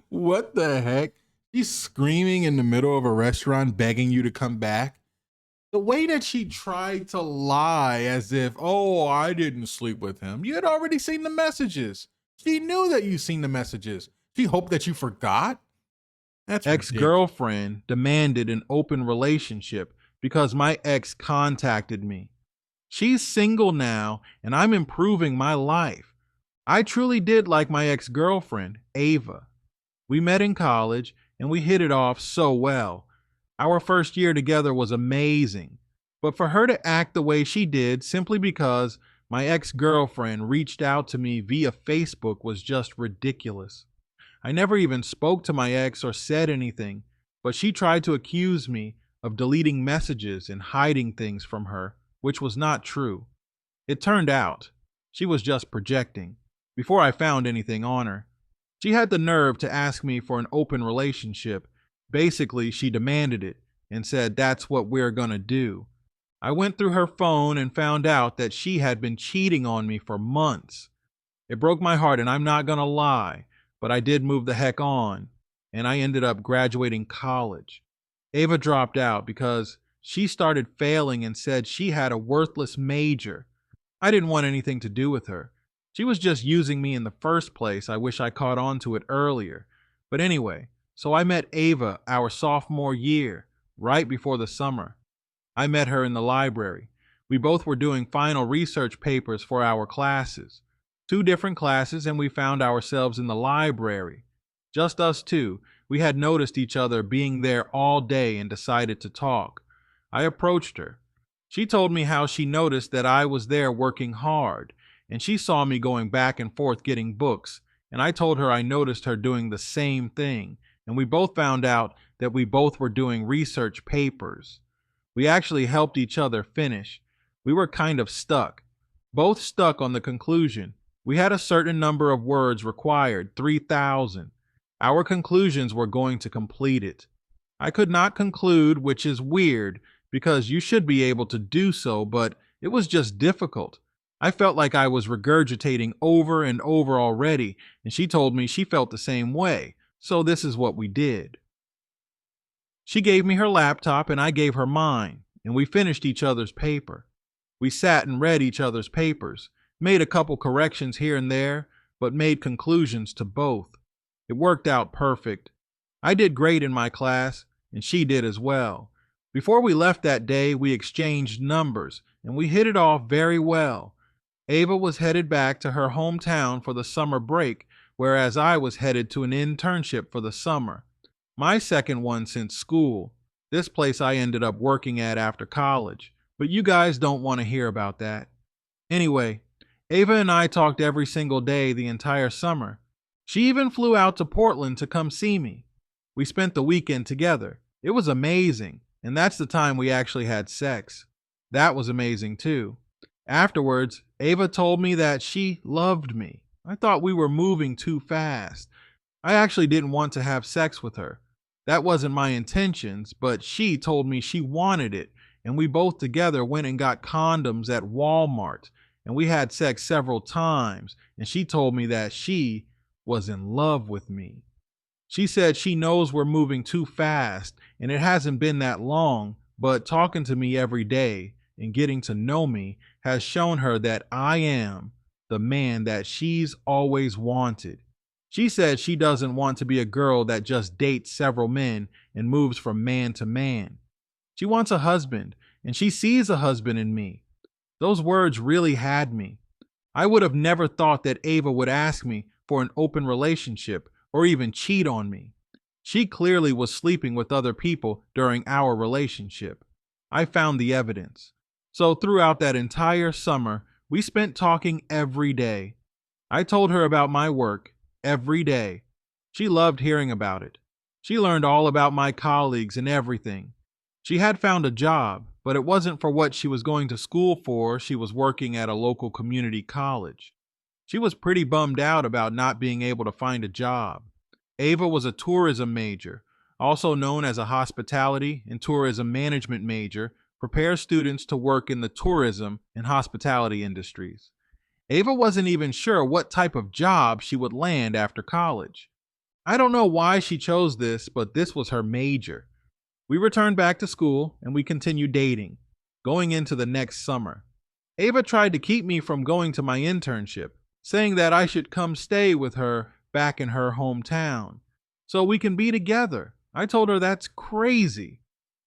What the heck? She's screaming in the middle of a restaurant, begging you to come back. The way that she tried to lie as if, oh, I didn't sleep with him. You had already seen the messages. She knew that you seen the messages. She hoped that you forgot. That's ridiculous. Ex-girlfriend demanded an open relationship because my ex contacted me. She's single now, and I'm improving my life. I truly did like my ex-girlfriend, Ava. We met in college, and we hit it off so well. Our first year together was amazing. But for her to act the way she did simply because my ex-girlfriend reached out to me via Facebook was just ridiculous. I never even spoke to my ex or said anything, but she tried to accuse me of deleting messages and hiding things from her, which was not true. It turned out she was just projecting before I found anything on her. She had the nerve to ask me for an open relationship. Basically, she demanded it and said that's what we're gonna do. I went through her phone and found out that she had been cheating on me for months. It broke my heart, and I'm not gonna lie, but I did move the heck on, and I ended up graduating college. Ava dropped out because she started failing and said she had a worthless major. I didn't want anything to do with her. She was just using me in the first place. I wish I caught on to it earlier. But anyway, so I met Ava our sophomore year, right before the summer. I met her in the library. We both were doing final research papers for our classes. Two different classes, and we found ourselves in the library. Just us two. We had noticed each other being there all day and decided to talk. I approached her. She told me how she noticed that I was there working hard, and she saw me going back and forth getting books, and I told her I noticed her doing the same thing, and we both found out that we both were doing research papers. We actually helped each other finish. We were kind of stuck, both stuck on the conclusion. We had a certain number of words required, 3,000. Our conclusions were going to complete it. I could not conclude, which is weird because you should be able to do so, but it was just difficult. I felt like I was regurgitating over and over already, and she told me she felt the same way. So this is what we did. She gave me her laptop and I gave her mine, and we finished each other's paper. We sat and read each other's papers, made a couple corrections here and there, but made conclusions to both. It worked out perfect. I did great in my class, and she did as well. Before we left that day, we exchanged numbers, and we hit it off very well. Ava was headed back to her hometown for the summer break, whereas I was headed to an internship for the summer. My second one since school. This place I ended up working at after college. But you guys don't want to hear about that. Anyway, Ava and I talked every single day the entire summer. She even flew out to Portland to come see me. We spent the weekend together. It was amazing, and that's the time we actually had sex. That was amazing too. Afterwards, Ava told me that she loved me. I thought we were moving too fast. I actually didn't want to have sex with her. That wasn't my intentions, but she told me she wanted it, and we both together went and got condoms at Walmart, and we had sex several times, and she told me that she was in love with me. She said she knows we're moving too fast, and it hasn't been that long, but talking to me every day and getting to know me has shown her that I am the man that she's always wanted. She said she doesn't want to be a girl that just dates several men and moves from man to man. She wants a husband, and she sees a husband in me. Those words really had me. I would have never thought that Ava would ask me for an open relationship or even cheat on me. She clearly was sleeping with other people during our relationship. I found the evidence. So throughout that entire summer, we spent talking every day. I told her about my work every day. She loved hearing about it. She learned all about my colleagues and everything. She had found a job, but it wasn't for what she was going to school for. She was working at a local community college. She was pretty bummed out about not being able to find a job. Ava was a tourism major, also known as a hospitality and tourism management major, prepares students to work in the tourism and hospitality industries. Ava wasn't even sure what type of job she would land after college. I don't know why she chose this, but this was her major. We returned back to school and we continued dating, going into the next summer. Ava tried to keep me from going to my internship, saying that I should come stay with her back in her hometown so we can be together. I told her that's crazy.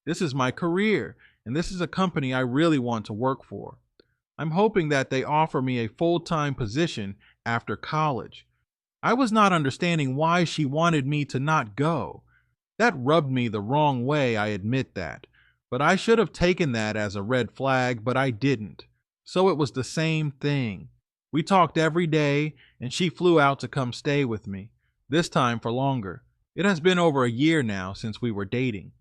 This is my career, and this is a company I really want to work for. I'm hoping that they offer me a full-time position after college. I was not understanding why she wanted me to not go. That rubbed me the wrong way, I admit that. But I should have taken that as a red flag, but I didn't. So it was the same thing. We talked every day, and she flew out to come stay with me, this time for longer. It has been over a year now since we were dating.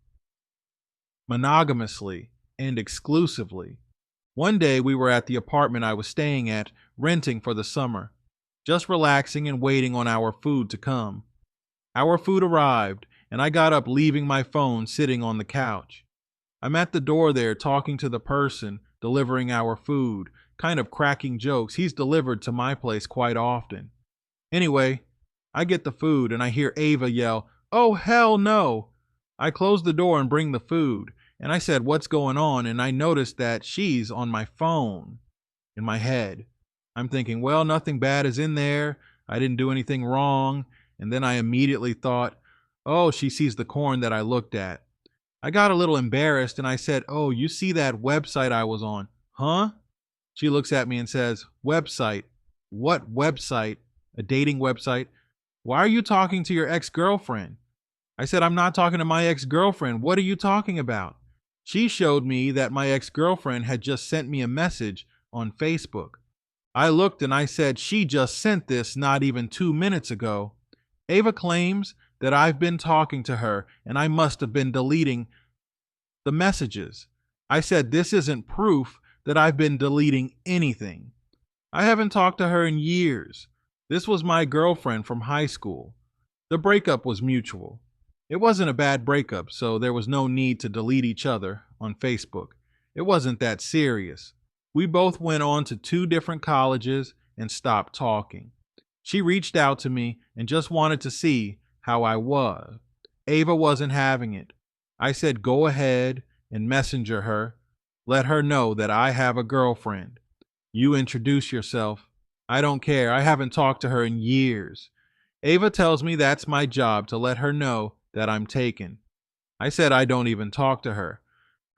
Monogamously and exclusively. One day we were at the apartment I was staying at, renting for the summer, just relaxing and waiting on our food to come. Our food arrived, and I got up leaving my phone sitting on the couch. I'm at the door there talking to the person delivering our food, kind of cracking jokes. He's delivered to my place quite often. Anyway, I get the food and I hear Ava yell, "Oh, hell no!" I close the door and bring the food, and I said, "What's going on?" And I noticed that she's on my phone. In my head, I'm thinking, well, nothing bad is in there. I didn't do anything wrong. And then I immediately thought, oh, she sees the corn that I looked at. I got a little embarrassed and I said, "Oh, you see that website I was on?" "Huh?" She looks at me and says, "Website? What website? A dating website? Why are you talking to your ex-girlfriend?" I said, "I'm not talking to my ex-girlfriend. What are you talking about?" She showed me that my ex-girlfriend had just sent me a message on Facebook. I looked and I said, "She just sent this not even 2 minutes ago." Ava claims that I've been talking to her and I must have been deleting the messages. I said, "This isn't proof that I've been deleting anything. I haven't talked to her in years. This was my girlfriend from high school. The breakup was mutual. It wasn't a bad breakup, so there was no need to delete each other on Facebook. It wasn't that serious. We both went on to 2 different colleges and stopped talking. She reached out to me and just wanted to see how I was. Ava wasn't having it. I said, go ahead and messenger her. Let her know that I have a girlfriend. You introduce yourself. I don't care. I haven't talked to her in years. Ava tells me that's my job to let her know that I'm taken. I said I don't even talk to her.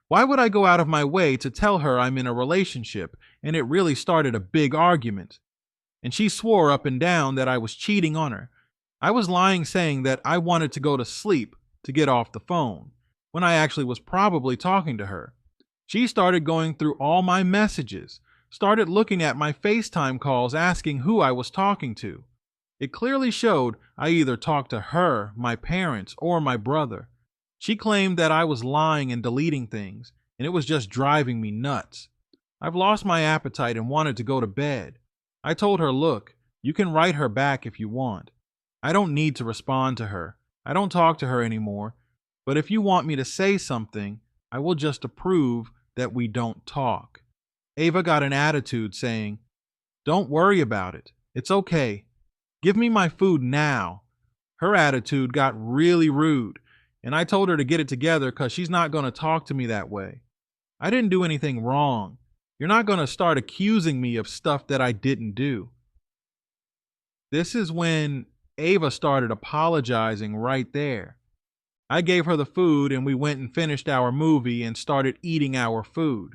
Why would I go out of my way to tell her I'm in a relationship? And it really started a big argument. And she swore up and down that I was cheating on her. I was lying saying that I wanted to go to sleep to get off the phone, when I actually was probably talking to her. She started going through all my messages, started looking at my FaceTime calls asking who I was talking to. It clearly showed I either talked to her, my parents, or my brother. She claimed that I was lying and deleting things, and it was just driving me nuts. I've lost my appetite and wanted to go to bed. I told her, look, you can write her back if you want. I don't need to respond to her. I don't talk to her anymore. But if you want me to say something, I will just approve that we don't talk. Ava got an attitude saying, don't worry about it. It's okay. Give me my food now. Her attitude got really rude, and I told her to get it together because she's not going to talk to me that way. I didn't do anything wrong. You're not going to start accusing me of stuff that I didn't do. This is when Ava started apologizing right there. I gave her the food and we went and finished our movie and started eating our food.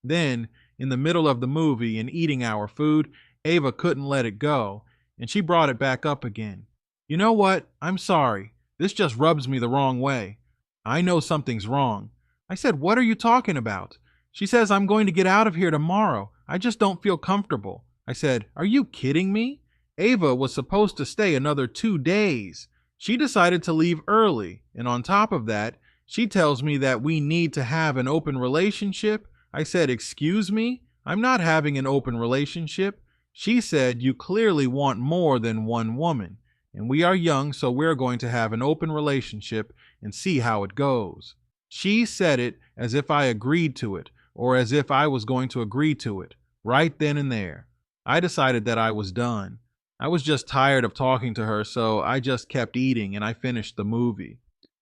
Then, in the middle of the movie and eating our food, Ava couldn't let it go, and she brought it back up again. You know what? I'm sorry. This just rubs me the wrong way. I know something's wrong. I said, what are you talking about? She says, I'm going to get out of here tomorrow. I just don't feel comfortable. I said, are you kidding me? Ava was supposed to stay another 2 days. She decided to leave early, and on top of that, she tells me that we need to have an open relationship. I said, excuse me? I'm not having an open relationship. She said, you clearly want more than one woman, and we are young, so we're going to have an open relationship and see how it goes. She said it as if I agreed to it, or as if I was going to agree to it, right then and there. I decided that I was done. I was just tired of talking to her, so I just kept eating and I finished the movie.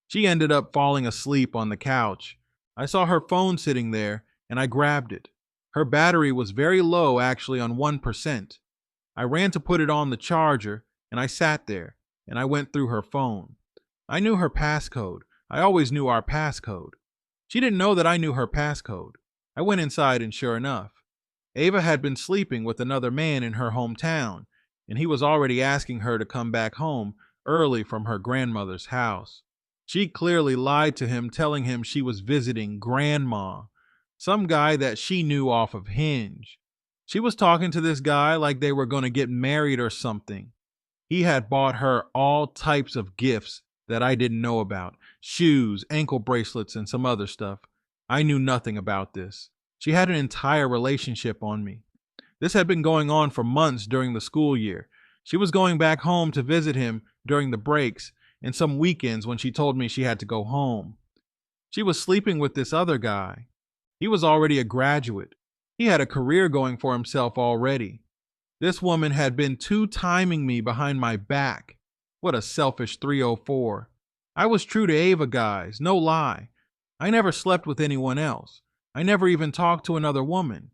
She ended up falling asleep on the couch. I saw her phone sitting there and I grabbed it. Her battery was very low, actually on 1%. I ran to put it on the charger and I sat there and I went through her phone. I knew her passcode. I always knew our passcode. She didn't know that I knew her passcode. I went inside and sure enough, Ava had been sleeping with another man in her hometown, and he was already asking her to come back home early from her grandmother's house. She clearly lied to him, telling him she was visiting grandma, some guy that she knew off of Hinge. She was talking to this guy like they were going to get married or something. He had bought her all types of gifts that I didn't know about: shoes, ankle bracelets, and some other stuff. I knew nothing about this. She had an entire relationship on me. This had been going on for months during the school year. She was going back home to visit him during the breaks and some weekends when she told me she had to go home. She was sleeping with this other guy. He was already a graduate. He had a career going for himself already. This woman had been two-timing me behind my back. What a selfish 304. I was true to Ava, guys, no lie. I never slept with anyone else. I never even talked to another woman.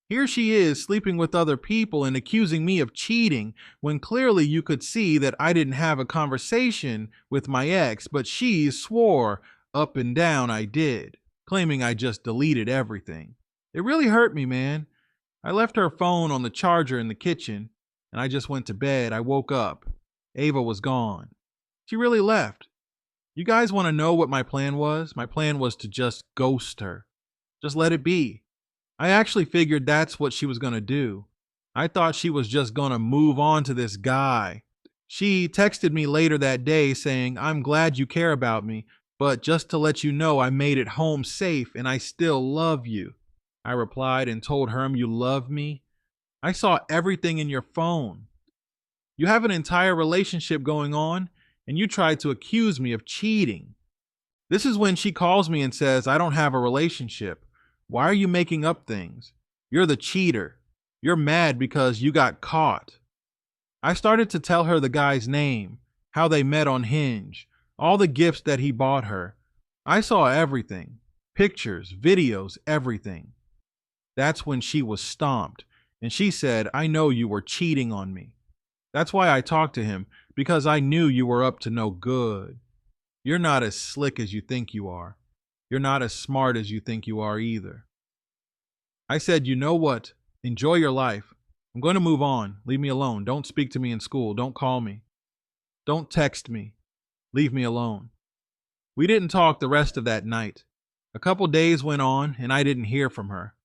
Here she is sleeping with other people and accusing me of cheating when clearly you could see that I didn't have a conversation with my ex, but she swore up and down I did, claiming I just deleted everything. It really hurt me, man. I left her phone on the charger in the kitchen and I just went to bed. I woke up. Ava was gone. She really left. You guys want to know what my plan was? My plan was to just ghost her. Just let it be. I actually figured that's what she was going to do. I thought she was just going to move on to this guy. She texted me later that day saying, "I'm glad you care about me, but just to let you know I made it home safe and I still love you." I replied and told her, "You love me? I saw everything in your phone. You have an entire relationship going on and you tried to accuse me of cheating." This is when she calls me and says, "I don't have a relationship. Why are you making up things? You're the cheater. You're mad because you got caught." I started to tell her the guy's name, how they met on Hinge, all the gifts that he bought her. I saw everything: pictures, videos, everything. That's when she was stomped, and she said, "I know you were cheating on me. That's why I talked to him, because I knew you were up to no good. You're not as slick as you think you are. You're not as smart as you think you are either." I said, "You know what? Enjoy your life. I'm going to move on. Leave me alone. Don't speak to me in school. Don't call me. Don't text me. Leave me alone." We didn't talk the rest of that night. A couple days went on and I didn't hear from her.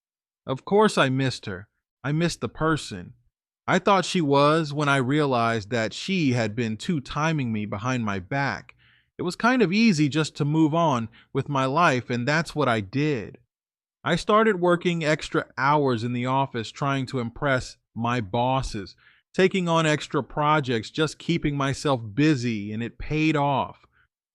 Of course I missed her. I missed the person. I thought she was when I realized that she had been two-timing me behind my back. It was kind of easy just to move on with my life, and that's what I did. I started working extra hours in the office trying to impress my bosses, taking on extra projects, just keeping myself busy, and it paid off.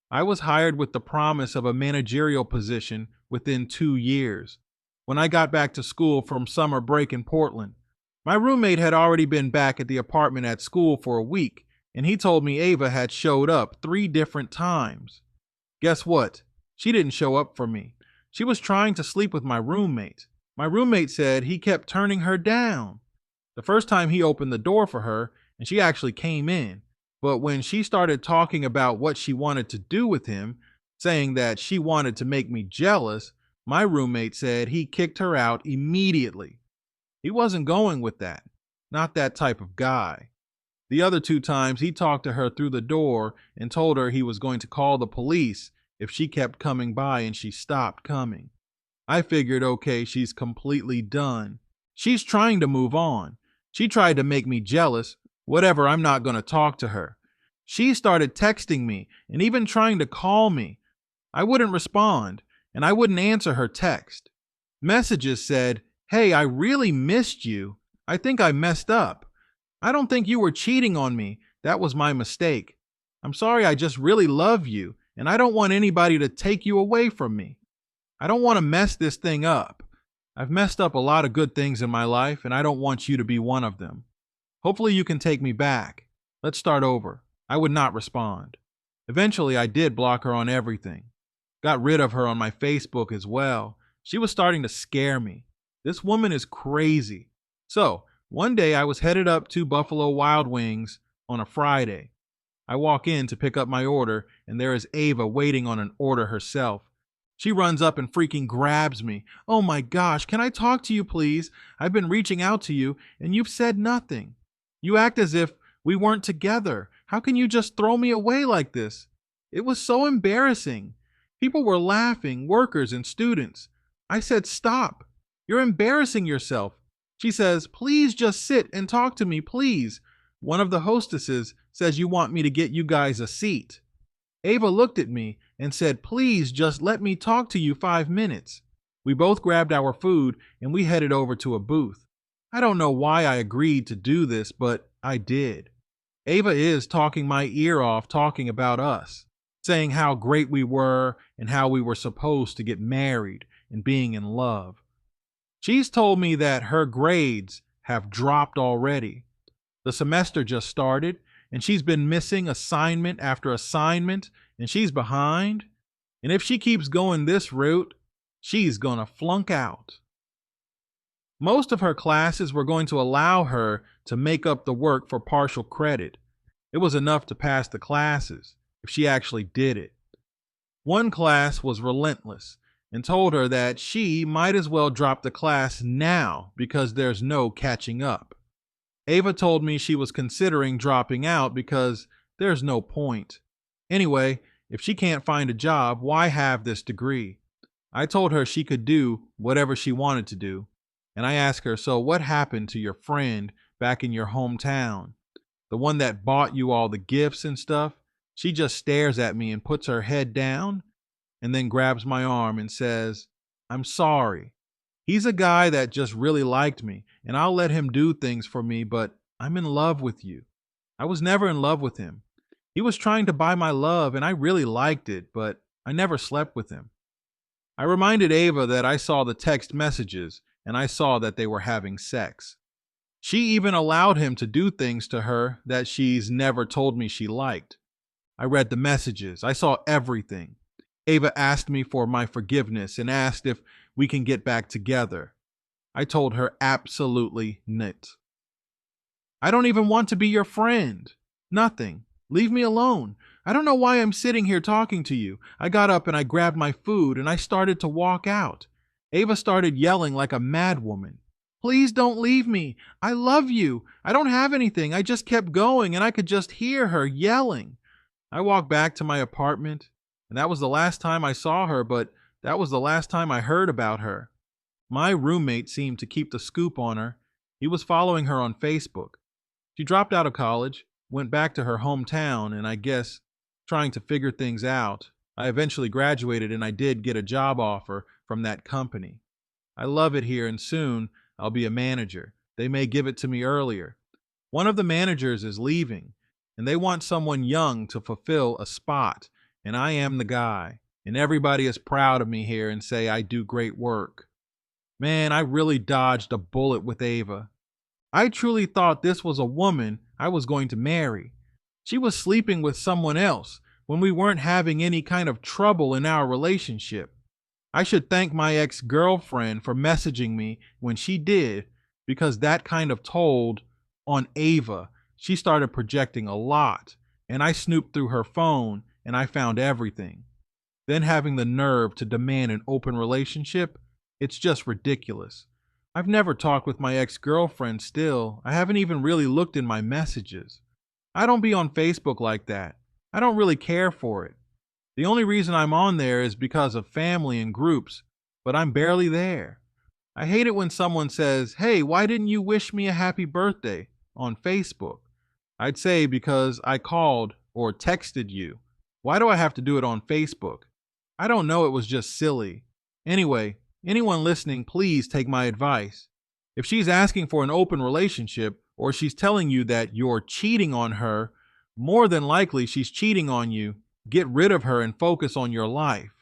I was hired with the promise of a managerial position within 2 years. When I got back to school from summer break in Portland, my roommate had already been back at the apartment at school for a week, and he told me Ava had showed up 3 different times. Guess what? She didn't show up for me. She was trying to sleep with my roommate. My roommate said he kept turning her down. The first time he opened the door for her, and she actually came in. But when she started talking about what she wanted to do with him, saying that she wanted to make me jealous, my roommate said he kicked her out immediately. He wasn't going with that. Not that type of guy. The other 2 times he talked to her through the door and told her he was going to call the police if she kept coming by, and she stopped coming. I figured, okay, she's completely done. She's trying to move on. She tried to make me jealous. Whatever, I'm not going to talk to her. She started texting me and even trying to call me. I wouldn't respond, and I wouldn't answer her text. Messages said, "Hey, I really missed you. I think I messed up. I don't think you were cheating on me. That was my mistake. I'm sorry, I just really love you, and I don't want anybody to take you away from me. I don't want to mess this thing up. I've messed up a lot of good things in my life, and I don't want you to be one of them. Hopefully you can take me back. Let's start over. I would not respond. Eventually, I did block her on everything. Got rid of her on my Facebook as well. She was starting to scare me. This woman is crazy. So, one day I was headed up to Buffalo Wild Wings on a Friday. I walk in to pick up my order, and there is Ava waiting on an order herself. She runs up and freaking grabs me. Oh my gosh, can I talk to you, please? I've been reaching out to you, and you've said nothing. You act as if we weren't together. How can you just throw me away like this? It was so embarrassing. People were laughing, workers and students. I said, stop. You're embarrassing yourself. She says, please just sit and talk to me, please. One of the hostesses says you want me to get you guys a seat. Ava looked at me and said, please just let me talk to you 5 minutes. We both grabbed our food and we headed over to a booth. I don't know why I agreed to do this, but I did. Ava is talking my ear off, talking about us, saying how great we were and how we were supposed to get married and being in love. She's told me that her grades have dropped already. The semester just started, and she's been missing assignment after assignment, and she's behind. And if she keeps going this route, she's gonna flunk out. Most of her classes were going to allow her to make up the work for partial credit. It was enough to pass the classes if she actually did it. One class was relentless and told her that she might as well drop the class now because there's no catching up. Ava told me she was considering dropping out because there's no point. Anyway, if she can't find a job, why have this degree? I told her she could do whatever she wanted to do. And I asked her, so what happened to your friend back in your hometown? The one that bought you all the gifts and stuff? She just stares at me and puts her head down and then grabs my arm and says, I'm sorry. He's a guy that just really liked me, and I'll let him do things for me, but I'm in love with you. I was never in love with him. He was trying to buy my love, and I really liked it, but I never slept with him. I reminded Ava that I saw the text messages, and I saw that they were having sex. She even allowed him to do things to her that she's never told me she liked. I read the messages. I saw everything. Ava asked me for my forgiveness and asked if we can get back together. I told her absolutely not. I don't even want to be your friend. Nothing. Leave me alone. I don't know why I'm sitting here talking to you. I got up and I grabbed my food and I started to walk out. Ava started yelling like a madwoman. Please don't leave me. I love you. I don't have anything. I just kept going and I could just hear her yelling. I walked back to my apartment, and that was the last time I saw her, but that was the last time I heard about her. My roommate seemed to keep the scoop on her. He was following her on Facebook. She dropped out of college, went back to her hometown, and I guess trying to figure things out. I eventually graduated and I did get a job offer from that company. I love it here and soon I'll be a manager. They may give it to me earlier. One of the managers is leaving and they want someone young to fulfill a spot, and I am the guy. And everybody is proud of me here and say I do great work. Man, I really dodged a bullet with Ava. I truly thought this was a woman I was going to marry. She was sleeping with someone else when we weren't having any kind of trouble in our relationship. I should thank my ex-girlfriend for messaging me when she did, because that kind of told on Ava. She started projecting a lot, and I snooped through her phone and I found everything. Then having the nerve to demand an open relationship, it's just ridiculous. I've never talked with my ex-girlfriend still. I haven't even really looked in my messages. I don't be on Facebook like that. I don't really care for it. The only reason I'm on there is because of family and groups, but I'm barely there. I hate it when someone says, hey, why didn't you wish me a happy birthday on Facebook? I'd say because I called or texted you. Why do I have to do it on Facebook? I don't know, it was just silly. Anyway, anyone listening, please take my advice. If she's asking for an open relationship or she's telling you that you're cheating on her, more than likely she's cheating on you. Get rid of her and focus on your life.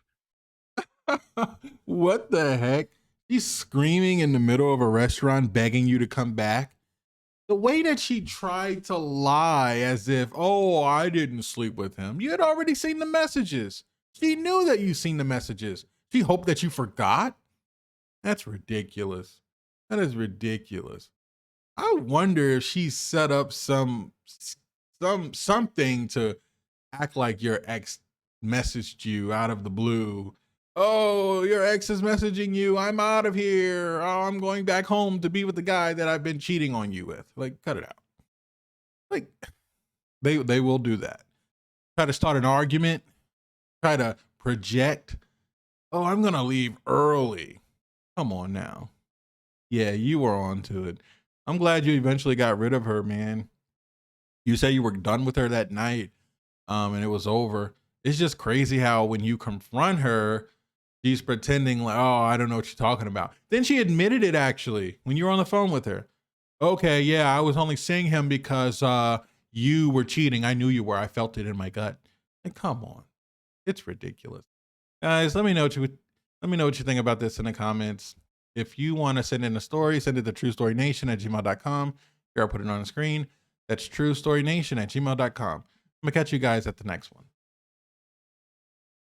What the heck? She's screaming in the middle of a restaurant begging you to come back. The way that she tried to lie as if, oh, I didn't sleep with him. You had already seen the messages. She knew that you seen the messages. She hoped that you forgot. That's ridiculous. That is ridiculous. I wonder if she set up something to act like your ex messaged you out of the blue. Oh, your ex is messaging you. I'm out of here. Oh, I'm going back home to be with the guy that I've been cheating on you with. Like, cut it out. Like, they will do that. Try to start an argument. Try to project. Oh, I'm gonna leave early. Come on now. Yeah, you were on to it. I'm glad you eventually got rid of her, man. You say you were done with her that night, and it was over. It's just crazy how when you confront her, she's pretending like, oh, I don't know what you're talking about. Then she admitted it actually when you were on the phone with her. Okay, yeah, I was only seeing him because you were cheating. I knew you were. I felt it in my gut. Like, come on. It's ridiculous. Guys, let me know what you think about this in the comments. If you want to send in a story, send it to truestorynation@gmail.com. Here, I'll put it on the screen. That's truestorynation@gmail.com. I'm gonna catch you guys at the next one.